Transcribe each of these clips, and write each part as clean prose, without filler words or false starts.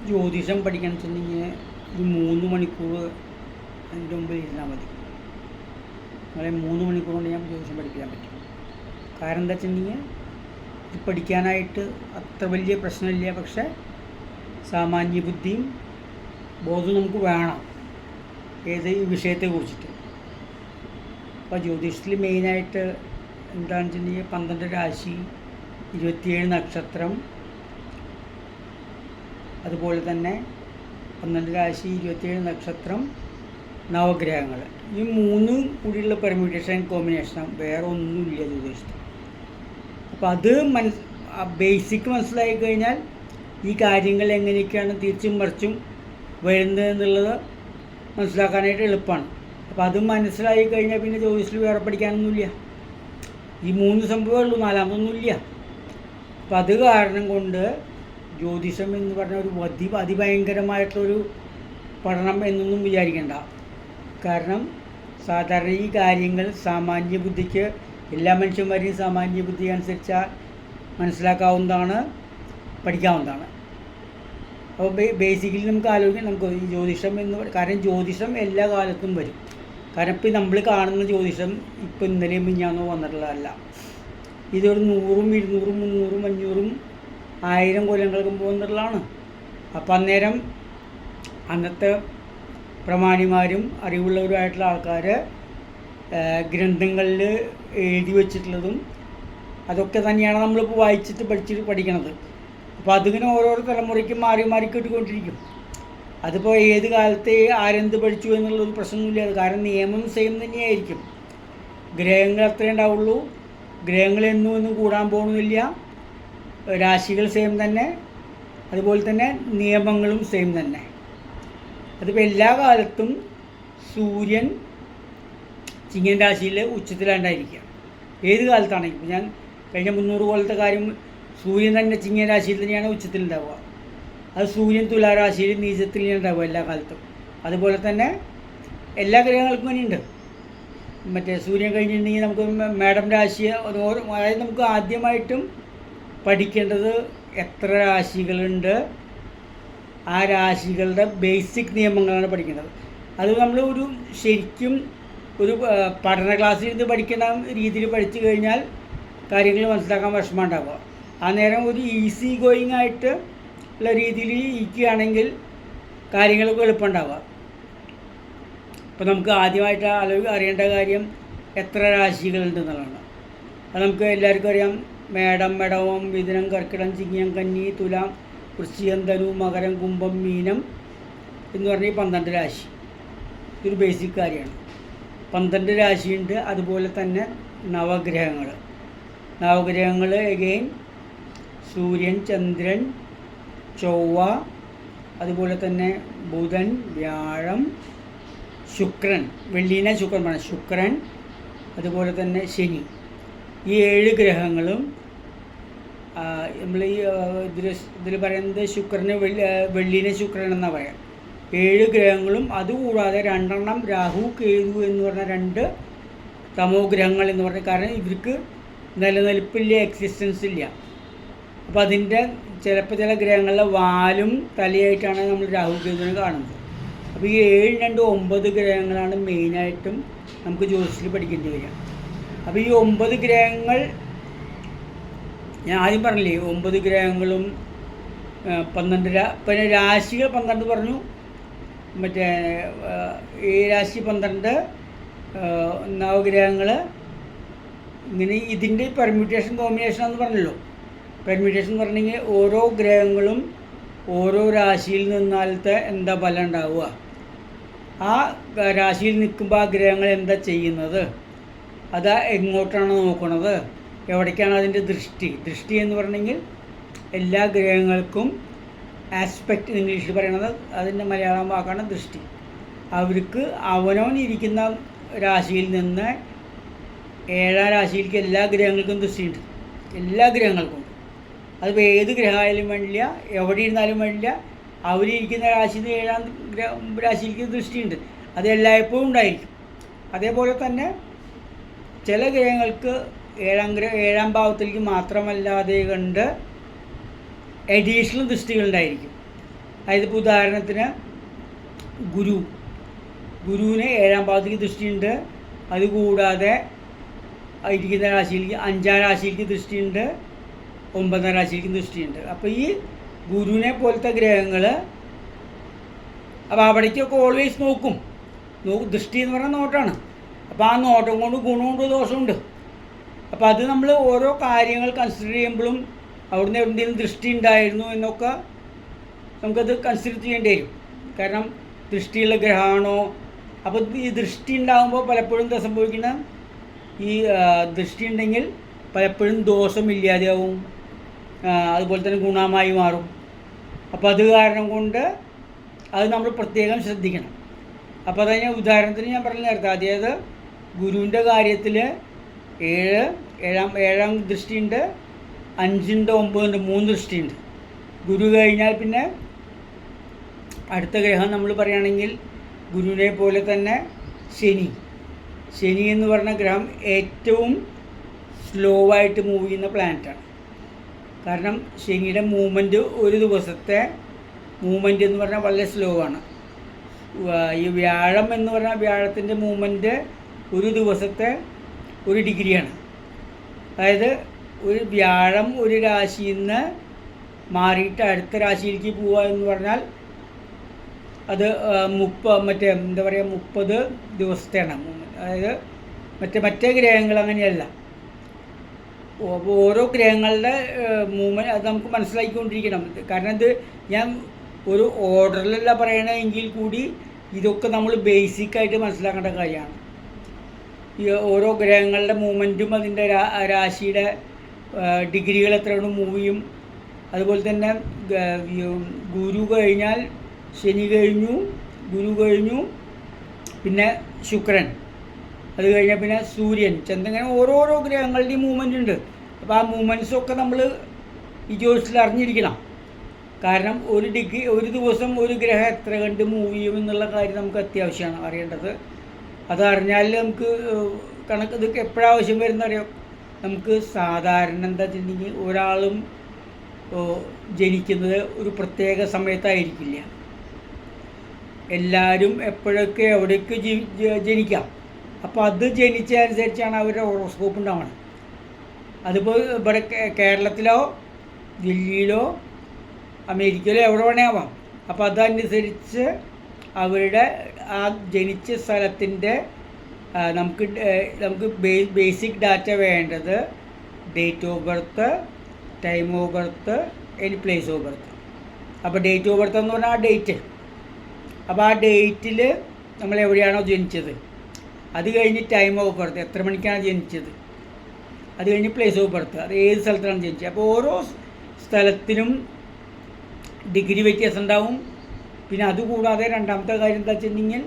ജ്യോതിഷം പഠിക്കണം വെച്ചിട്ടുണ്ടെങ്കിൽ ഒരു 3 മണിക്കൂർ അതിൻ്റെ മുമ്പിൽ ഇരുന്നാൽ മതി. നമ്മളെ 3 മണിക്കൂർ കൊണ്ട് ഞാൻ ജ്യോതിഷം പഠിപ്പിക്കാൻ പറ്റും. കാരണം എന്താ വെച്ചിട്ടുണ്ടെങ്കിൽ ഇത് പഠിക്കാനായിട്ട് അത്ര വലിയ പ്രശ്നമില്ല. പക്ഷേ സാമാന്യ ബുദ്ധിയും ബോധവും നമുക്ക് വേണം ഏത് ഈ വിഷയത്തെക്കുറിച്ചിട്ട്. അപ്പോൾ ജ്യോതിഷത്തിൽ മെയിനായിട്ട് എന്താണെന്ന് വെച്ചിട്ടുണ്ടെങ്കിൽ 12 രാശി, 27 നക്ഷത്രം, അതുപോലെ തന്നെ 12 രാശി, 27 നക്ഷത്രം, നവഗ്രഹങ്ങൾ, ഈ 3 കൂടിയുള്ള പെർമ്യൂട്ടേഷൻ കോമ്പിനേഷനാണ്, വേറെ ഒന്നുമില്ല ജ്യോതിഷത്തിൽ. അപ്പോൾ അത് ബേസിക് മനസ്സിലായി കഴിഞ്ഞാൽ ഈ കാര്യങ്ങൾ എങ്ങനെയൊക്കെയാണ് തിരിച്ചും മറിച്ചും വരുന്നത് എന്നുള്ളത് മനസ്സിലാക്കാനായിട്ട് എളുപ്പമാണ്. അപ്പോൾ അത് മനസ്സിലായി കഴിഞ്ഞാൽ പിന്നെ ജ്യോതിഷത്തിൽ വേറെ പഠിക്കാനൊന്നുമില്ല. ഈ 3 സംഭവമേ ഉള്ളൂ, നാലാമതൊന്നുമില്ല. അപ്പം അത് കാരണം കൊണ്ട് ജ്യോതിഷം എന്ന് പറഞ്ഞ ഒരു അതിഭയങ്കരമായിട്ടുള്ളൊരു പഠനം എന്നൊന്നും വിചാരിക്കേണ്ട. കാരണം സാധാരണ ഈ കാര്യങ്ങൾ സാമാന്യ ബുദ്ധിക്ക്, എല്ലാ മനുഷ്യന്മാരെയും സാമാന്യ ബുദ്ധി അനുസരിച്ചാൽ മനസ്സിലാക്കാവുന്നതാണ്, പഠിക്കാവുന്നതാണ്. അപ്പോൾ ബേസിക്കലി നമുക്ക് ആലോചിക്കാം, നമുക്ക് ഈ ജ്യോതിഷം കാരണം ജ്യോതിഷം എല്ലാ കാലത്തും വരും. കാരണം ഇപ്പം നമ്മൾ കാണുന്ന ജ്യോതിഷം ഇപ്പം ഇന്നലെയും മിഞ്ഞാന്നോ വന്നിട്ടുള്ളതല്ല. ഇതൊരു 100, 200, 300, 500, 1000 കൊല്ലങ്ങൾക്ക് മുമ്പ് വന്നിട്ടുള്ളതാണ്. അപ്പം അന്നേരം അന്നത്തെ പ്രമാണിമാരും അറിവുള്ളവരുമായിട്ടുള്ള ആൾക്കാർ ഗ്രന്ഥങ്ങളിൽ എഴുതി വച്ചിട്ടുള്ളതും അതൊക്കെ തന്നെയാണ് നമ്മളിപ്പോൾ വായിച്ചിട്ട് പഠിക്കണത്. അപ്പോൾ അതിങ്ങനെ ഓരോരോ തലമുറയ്ക്ക് മാറി മാറി കിട്ടിക്കൊണ്ടിരിക്കും. അതിപ്പോൾ ഏത് കാലത്ത് ആരെന്ത് പഠിച്ചു എന്നുള്ളൊരു പ്രശ്നമൊന്നുമില്ല. കാരണം നിയമം സെയിം തന്നെയായിരിക്കും. ഗ്രഹങ്ങൾ അത്രയേ ഉണ്ടാവുള്ളൂ. ഗ്രഹങ്ങൾ എന്നും കൂടാൻ പോകുന്നില്ല. രാശികൾ സെയിം തന്നെ, അതുപോലെ തന്നെ നിയമങ്ങളും സെയിം തന്നെ. അതിപ്പോൾ എല്ലാ കാലത്തും സൂര്യൻ ചിങ്ങൻ രാശിയിൽ ഉച്ചത്തിലാണ്ടായിരിക്കുക. ഏത് കാലത്താണെങ്കിലും. ഞാൻ കഴിഞ്ഞ 300 കൊല്ലത്തെ കാര്യം, സൂര്യൻ തന്നെ ചിങ്ങൻ രാശിയിൽ തന്നെയാണ് ഉച്ചത്തിലുണ്ടാവുക. അത് സൂര്യൻ തുലാരാശിയിൽ നീചത്തിൽ ഉണ്ടാവുക എല്ലാ കാലത്തും. അതുപോലെ തന്നെ എല്ലാ ഗ്രഹങ്ങൾക്കും ഇനിയുണ്ട്. മറ്റേ സൂര്യൻ കഴിഞ്ഞിട്ടുണ്ടെങ്കിൽ നമുക്ക് മേടം രാശി, അതായത് നമുക്ക് ആദ്യമായിട്ടും പഠിക്കേണ്ടത് എത്ര രാശികളുണ്ട്, ആ രാശികളുടെ ബേസിക് നിയമങ്ങളാണ് പഠിക്കേണ്ടത്. അത് നമ്മൾ ശരിക്കും ഒരു പഠന ക്ലാസ്സിൽ ഇത് പഠിക്കുന്ന രീതിയിൽ പഠിച്ചു കഴിഞ്ഞാൽ കാര്യങ്ങൾ മനസ്സിലാക്കാൻ വിഷമം ഉണ്ടാവുക. ആ നേരം ഒരു ഈസി ഗോയിങ് ആയിട്ട് ഉള്ള രീതിയിൽ ഇരിക്കുകയാണെങ്കിൽ കാര്യങ്ങളൊക്കെ എളുപ്പമുണ്ടാവുക. അപ്പോൾ നമുക്ക് ആദ്യമായിട്ട് അറിയേണ്ട കാര്യം എത്ര രാശികളുണ്ടെന്നുള്ളതാണ്. അത് നമുക്ക് എല്ലാവർക്കും അറിയാം. മേടം, മെടവം, മിഥുനം, കർക്കിടകം, ചിങ്ങം, കന്നി, തുലാം, വൃശ്ചികം, ധനു, മകരം, കുംഭം, മീനം എന്ന് പറഞ്ഞാൽ 12 രാശി. ഇതൊരു ബേസിക് കാര്യമാണ്. 12 രാശിയുണ്ട്. അതുപോലെ തന്നെ നവഗ്രഹങ്ങൾ എഗെയിൻ സൂര്യൻ, ചന്ദ്രൻ, ചൊവ്വ, അതുപോലെ തന്നെ ബുധൻ, വ്യാഴം, ശുക്രൻ, വെള്ളീനെ ശുക്രൻ വേണം, ശുക്രൻ, അതുപോലെ തന്നെ ശനി. ഈ 7 ഗ്രഹങ്ങളും നമ്മൾ ഈ ഇതിൽ പറയുന്നത് ശുക്രന് വെള്ളീനെ ശുക്രൻ എന്നാണ് പറയാം. 7 ഗ്രഹങ്ങളും, അതുകൂടാതെ 2 രാഹു, കേതു എന്ന് പറഞ്ഞ 2 തമോ ഗ്രഹങ്ങൾ എന്ന് പറഞ്ഞ, കാരണം ഇവർക്ക് നിലനിൽപ്പില്ല, എക്സിസ്റ്റൻസ് ഇല്ല. അപ്പോൾ അതിൻ്റെ ചില ഗ്രഹങ്ങളിലെ വാലും തലയായിട്ടാണ് നമ്മൾ രാഹു കേതുവിനെ കാണുന്നത്. അപ്പോൾ ഈ 7, 2, 9 ഗ്രഹങ്ങളാണ് മെയിനായിട്ടും നമുക്ക് ജ്യോതിഷത്തിൽ പഠിക്കേണ്ടി വരിക. അപ്പോൾ ഈ 9 ഗ്രഹങ്ങൾ ഞാൻ ആദ്യം പറഞ്ഞില്ലേ, 9 ഗ്രഹങ്ങളും 12 പിന്നെ രാശികൾ 12 പറഞ്ഞു. മറ്റേ 7 രാശി 12 നവഗ്രഹങ്ങൾ ഇങ്ങനെ. ഇതിൻ്റെ പെർമ്യൂട്ടേഷൻ കോമ്പിനേഷൻ എന്ന് പറഞ്ഞല്ലോ. പെർമ്യൂട്ടേഷൻ എന്ന് പറഞ്ഞെങ്കിൽ ഓരോ ഗ്രഹങ്ങളും ഓരോ രാശിയിൽ നിന്നാലത്തെ എന്താ ഫലം ഉണ്ടാവുക, ആ രാശിയിൽ നിൽക്കുമ്പോൾ ആ ഗ്രഹങ്ങൾ എന്താ ചെയ്യുന്നത്, അത് എങ്ങോട്ടാണ് നോക്കുന്നത്, എവിടേക്കാണ് അതിൻ്റെ ദൃഷ്ടി എന്ന് പറഞ്ഞെങ്കിൽ എല്ലാ ഗ്രഹങ്ങൾക്കും ആസ്പെക്റ്റ് ഇംഗ്ലീഷിൽ പറയണത്, അതിൻ്റെ മലയാളം വാക്കാണ് ദൃഷ്ടി. അവർക്ക് അവനവനിരിക്കുന്ന രാശിയിൽ നിന്ന് 7ാം രാശിയിലേക്ക് എല്ലാ ഗ്രഹങ്ങൾക്കും ദൃഷ്ടിയുണ്ട്. എല്ലാ ഗ്രഹങ്ങൾക്കും. അതിപ്പോൾ ഏത് ഗ്രഹമായാലും വേണ്ടില്ല, എവിടെ ഇരുന്നാലും വേണ്ടില്ല, അവരിയ്ക്കുന്ന രാശിയിൽ നിന്ന് 7ാം രാശിയിലേക്ക് ദൃഷ്ടിയുണ്ട്. അത് എല്ലായ്പ്പോഴും ഉണ്ടായിരിക്കും. അതേപോലെ തന്നെ ചില ഗ്രഹങ്ങൾക്ക് 7ാം ഭാവത്തിലേക്ക് മാത്രമല്ലാതെ കണ്ട് അഡീഷണൽ ദൃഷ്ടികളുണ്ടായിരിക്കും. അതായത് ഇപ്പോൾ ഉദാഹരണത്തിന് ഗുരുവിന് 7ാം ഭാവത്തിലേക്ക് ദൃഷ്ടിയുണ്ട്. അതുകൂടാതെ ഇരിക്കുന്ന രാശിയിലേക്ക് 5ാം രാശിയിലേക്ക് ദൃഷ്ടിയുണ്ട്, 9ാം രാശിയിലേക്ക് ദൃഷ്ടിയുണ്ട്. അപ്പോൾ ഈ ഗുരുവിനെ പോലത്തെ ഗ്രഹങ്ങൾ അപ്പോൾ അവിടേക്കൊക്കെ ഓൾവേസ് നോക്കും. ദൃഷ്ടി എന്ന് പറഞ്ഞാൽ നോട്ടാണ്. അപ്പോൾ ആ നോട്ടം കൊണ്ട് ഗുണമുണ്ട് ദോഷമുണ്ട്. അപ്പോൾ അത് നമ്മൾ ഓരോ കാര്യങ്ങൾ കൺസിഡർ ചെയ്യുമ്പോഴും അവിടുന്ന് എന്തെങ്കിലും ദൃഷ്ടി ഉണ്ടായിരുന്നു എന്നൊക്കെ നമുക്കത് കൺസിഡർ ചെയ്യേണ്ടി വരും. കാരണം ദൃഷ്ടിയുള്ള ഗ്രഹമാണോ. അപ്പോൾ ഈ ദൃഷ്ടി ഉണ്ടാകുമ്പോൾ പലപ്പോഴും എന്താ സംഭവിക്കുന്നത്, ഈ ദൃഷ്ടി ഉണ്ടെങ്കിൽ പലപ്പോഴും ദോഷമില്ലാതെയാവും, അതുപോലെ തന്നെ ഗുണമായി മാറും. അപ്പോൾ അത് കാരണം കൊണ്ട് അത് നമ്മൾ പ്രത്യേകം ശ്രദ്ധിക്കണം. അപ്പോൾ അത് ഞാൻ ഉദാഹരണത്തിന് ഞാൻ പറഞ്ഞു നേരത്തെ, അതായത് ഗുരുവിൻ്റെ കാര്യത്തിൽ 7ാം ദൃഷ്ടിയുണ്ട്, 5ഉണ്ട്, 9ഉണ്ട്, 3 ദൃഷ്ടിയുണ്ട്. ഗുരു കഴിഞ്ഞാൽ പിന്നെ അടുത്ത ഗ്രഹം നമ്മൾ പറയുകയാണെങ്കിൽ ഗുരുവിനെ പോലെ തന്നെ ശനി എന്ന് പറഞ്ഞ ഗ്രഹം ഏറ്റവും സ്ലോ ആയിട്ട് മൂവ് ചെയ്യുന്ന പ്ലാനറ്റാണ്. കാരണം ശനിയുടെ മൂവ്മെൻറ്റ്, ഒരു ദിവസത്തെ മൂവ്മെൻറ്റ് എന്ന് പറഞ്ഞാൽ വളരെ സ്ലോ ആണ്. ഈ വ്യാഴം എന്ന് പറഞ്ഞാൽ വ്യാഴത്തിൻ്റെ മൂവ്മെൻറ്റ് ഒരു ദിവസത്തെ 1 ഡിഗ്രിയാണ്. അതായത് ഒരു വ്യാഴം ഒരു രാശിയിൽ നിന്ന് മാറിയിട്ട് അടുത്ത രാശിയിലേക്ക് പോവുക എന്ന് പറഞ്ഞാൽ അത് 30 ദിവസത്തെയാണ് മൂവ്മെൻറ്റ്. അതായത് മറ്റേ ഗ്രഹങ്ങൾ അങ്ങനെയല്ല. അപ്പോൾ ഓരോ ഗ്രഹങ്ങളുടെ മൂവ്മെൻറ്റ് അത് നമുക്ക് മനസ്സിലാക്കിക്കൊണ്ടിരിക്കണം. കാരണം ഇത് ഞാൻ ഒരു ഓർഡറിലല്ല പറയണമെങ്കിൽ കൂടി ഇതൊക്കെ നമ്മൾ ബേസിക്കായിട്ട് മനസ്സിലാക്കേണ്ട കാര്യമാണ്. ഈ ഓരോ ഗ്രഹങ്ങളുടെ മൂവ്മെൻറ്റും അതിൻ്റെ രാശിയുടെ ഡിഗ്രികൾ എത്രയാണ് മൂവ് ചെയ്യും. അതുപോലെ തന്നെ ഗുരു കഴിഞ്ഞാൽ ശനി കഴിഞ്ഞു, ഗുരു കഴിഞ്ഞു, പിന്നെ ശുക്രൻ, അത് കഴിഞ്ഞാൽ പിന്നെ സൂര്യൻ, ചന്ദ്രൻ, അങ്ങനെ ഓരോരോ ഗ്രഹങ്ങളുടെയും മൂവ്മെൻ്റ് ഉണ്ട്. അപ്പോൾ ആ മൂവ്മെൻറ്റ്സൊക്കെ നമ്മൾ ഈ ജ്യോതിഷത്തിൽ അറിഞ്ഞിരിക്കണം. കാരണം ഒരു ദിവസം ഒരു ഗ്രഹം എത്ര കണ്ട് മൂവ് ചെയ്യും എന്നുള്ള കാര്യം നമുക്ക് അത്യാവശ്യമാണ് അറിയേണ്ടത്. അതറിഞ്ഞാൽ നമുക്ക് ഇതൊക്കെ എപ്പോഴാവശ്യം വരുന്നറിയാം. നമുക്ക് സാധാരണ എന്താ വെച്ചിട്ടുണ്ടെങ്കിൽ ഒരാളും ജനിക്കുന്നത് ഒരു പ്രത്യേക സമയത്തായിരിക്കില്ല. എല്ലാവരും എപ്പോഴൊക്കെ എവിടെയൊക്കെ ജനിക്കാം. അപ്പോൾ അത് ജനിച്ചതനുസരിച്ചാണ് അവരുടെ ഹോറോസ്കോപ്പ് ഉണ്ടാവുന്നത്. അതിപ്പോൾ ഇവിടെ കേരളത്തിലോ ദില്ലിയിലോ അമേരിക്കയിലോ എവിടെ വേണേ ആവാം. അപ്പോൾ അതനുസരിച്ച് അവരുടെ ആ ജനിച്ച സ്ഥലത്തിൻ്റെ നമുക്ക് ബേസിക് ഡാറ്റ വേണ്ടത് date of birth, time of birth, place of birth. അപ്പോൾ ഡേറ്റ് ഓഫ് ബർത്ത് എന്ന് പറഞ്ഞാൽ ആ ഡേറ്റ്. അപ്പോൾ ആ ഡേറ്റിൽ നമ്മൾ എവിടെയാണോ ജനിച്ചത്, അത് കഴിഞ്ഞ് ടൈം ഓഫ് ബർത്ത്, എത്ര മണിക്കാണ് ജനിച്ചത്, അത് കഴിഞ്ഞ് പ്ലേസ് ഓഫ് ബർത്ത്, അത് ഏത് സ്ഥലത്താണ് ജനിച്ചത്. അപ്പോൾ ഓരോ സ്ഥലത്തിനും ഡിഗ്രി വ്യത്യാസം ഉണ്ടാവും. പിന്നെ അതുകൂടാതെ രണ്ടാമത്തെ കാര്യം എന്താ വെച്ചിട്ടുണ്ടെങ്കിൽ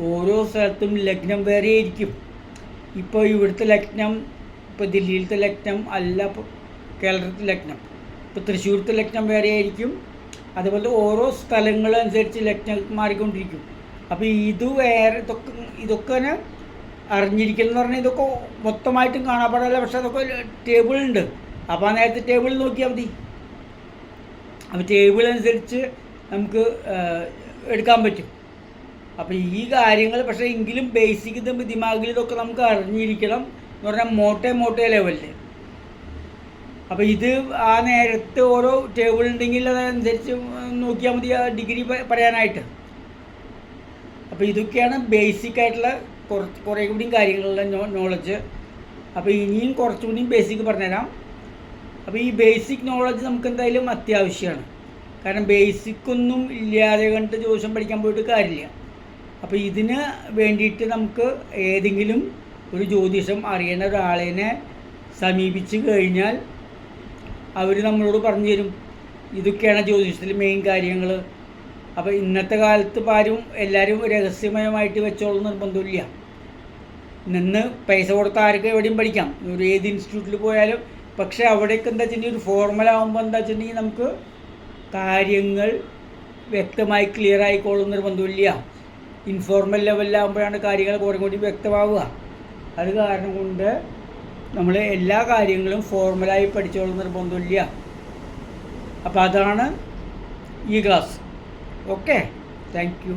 ഓരോ സ്ഥലത്തും ലഗ്നം വേറെ ആയിരിക്കും. ഇപ്പോൾ ഇവിടുത്തെ ലഗ്നം, ഇപ്പോൾ ദില്ലിയിലത്തെ ലഗ്നം അല്ല കേരളത്തിലെ ലഗ്നം, ഇപ്പോൾ തൃശ്ശൂരത്തെ ലഗ്നം വേറെ ആയിരിക്കും. അതുപോലെ ഓരോ സ്ഥലങ്ങളനുസരിച്ച് ലഗ്നം മാറിക്കൊണ്ടിരിക്കും. അപ്പോൾ ഇതൊക്കെ അറിഞ്ഞിരിക്കണം എന്ന് പറഞ്ഞാൽ ഇതൊക്കെ മൊത്തമായിട്ടും കാണാൻ പാടില്ല. പക്ഷേ അതൊക്കെ ടേബിളുണ്ട്. അപ്പോൾ ആ നേരത്തെ ടേബിളിൽ നോക്കിയാൽ മതി. അപ്പോൾ ടേബിൾ അനുസരിച്ച് നമുക്ക് എടുക്കാൻ പറ്റും. അപ്പോൾ ഈ കാര്യങ്ങൾ പക്ഷേ എങ്കിലും ബേസിക് ദിമാഗിൽ ഇതൊക്കെ നമുക്ക് അറിഞ്ഞിരിക്കണം എന്ന് പറഞ്ഞാൽ മോട്ടേ ലെവലിൽ. അപ്പോൾ ഇത് ആ നേരത്തെ ഓരോ ടേബിൾ ഉണ്ടെങ്കിൽ അതനുസരിച്ച് നോക്കിയാൽ മതി ആ ഡിഗ്രി പറയാനായിട്ട്. അപ്പോൾ ഇതൊക്കെയാണ് ബേസിക്കായിട്ടുള്ള കുറേ കൂടിയും കാര്യങ്ങളുള്ള നോളജ്. അപ്പോൾ ഇനിയും കുറച്ചുകൂടിയും ബേസിക് പറഞ്ഞുതരാം. അപ്പോൾ ഈ ബേസിക് നോളജ് നമുക്ക് എന്തായാലും അത്യാവശ്യമാണ്. കാരണം ബേസിക്കൊന്നും ഇല്ലാതെ കണ്ട് ജ്യോതിഷം പഠിക്കാൻ പോയിട്ട് കാര്യമില്ല. അപ്പോൾ ഇതിന് വേണ്ടിയിട്ട് നമുക്ക് ഏതെങ്കിലും ഒരു ജ്യോതിഷം അറിയുന്ന ഒരാളെ സമീപിച്ച് കഴിഞ്ഞാൽ അവർ നമ്മളോട് പറഞ്ഞു തരും ഇതൊക്കെയാണ് ജ്യോതിഷത്തിൽ മെയിൻ കാര്യങ്ങൾ. അപ്പോൾ ഇന്നത്തെ കാലത്ത് എല്ലാവരും രഹസ്യമയമായിട്ട് വെച്ചോളും നിർബന്ധമില്ല. നിന്ന് പൈസ കൊടുത്ത ആർക്കും എവിടെയും പഠിക്കാം, ഏത് ഇൻസ്റ്റിറ്റ്യൂട്ടിൽ പോയാലും. പക്ഷേ അവിടേക്ക് എന്താ വെച്ചിട്ടുണ്ടെങ്കിൽ ഒരു ഫോർമലാകുമ്പോൾ എന്താ വെച്ചിട്ടുണ്ടെങ്കിൽ നമുക്ക് കാര്യങ്ങൾ വ്യക്തമായി ക്ലിയർ ആയിക്കോളും നിർബന്ധമില്ല. ഇൻഫോർമൽ ലെവലിലാകുമ്പോഴാണ് കാര്യങ്ങൾ കുറേ കൂടി വ്യക്തമാവുക. അത് കാരണം കൊണ്ട് നമ്മൾ എല്ലാ കാര്യങ്ങളും ഫോർമലായി പഠിച്ചോളും നിർബന്ധമില്ല. അപ്പോൾ അതാണ് ഈ ക്ലാസ്. Okay, thank you.